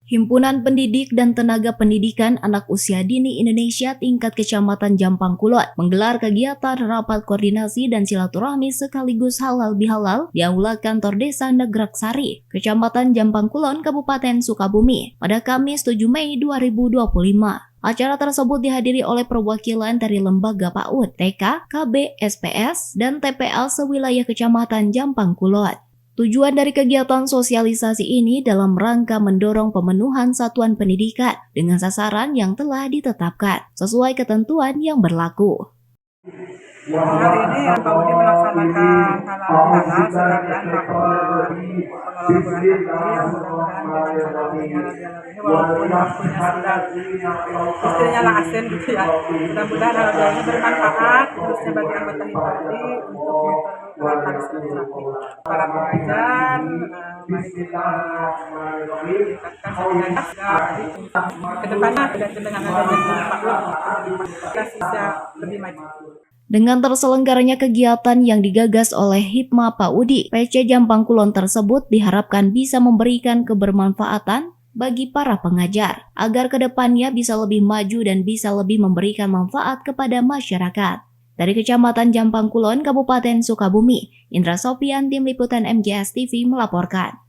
Himpunan Pendidik dan Tenaga Pendidikan Anak Usia Dini Indonesia tingkat Kecamatan Jampang Kulon menggelar kegiatan rapat koordinasi dan silaturahmi sekaligus halal bihalal di Aula Kantor Desa Negraksari, Kecamatan Jampang Kulon, Kabupaten Sukabumi, pada Kamis 7 Mei 2025. Acara tersebut dihadiri oleh perwakilan dari Lembaga PAUD, TK, KB, SPS, dan TPA sewilayah Kecamatan Jampang Kulon. Tujuan dari kegiatan sosialisasi ini dalam rangka mendorong pemenuhan satuan pendidikan dengan sasaran yang telah ditetapkan sesuai ketentuan yang berlaku. Hari ini PAUD melaksanakan halal bihalal sekalian rapor pengelola bulan takdir. Mudah-mudahan halal bihalal ini walaupun waktunya sudah istilahnya lah asen gitu ya. Mudah-mudahan halal bihalal ini bermanfaat khususnya bagi anggota HIPADI untuk mempererat tali silaturahmi. Para pengajar, mari kita meningkatkan soliditas ke depannya dan dengan adanya PAUD kita bisa lebih maju. Dengan terselenggaranya kegiatan yang digagas oleh Hipma PAUD, PC Jampang Kulon tersebut diharapkan bisa memberikan kebermanfaatan bagi para pengajar, agar kedepannya bisa lebih maju dan bisa lebih memberikan manfaat kepada masyarakat. Dari Kecamatan Jampang Kulon, Kabupaten Sukabumi, Indra Sofian, Tim Liputan MJS TV melaporkan.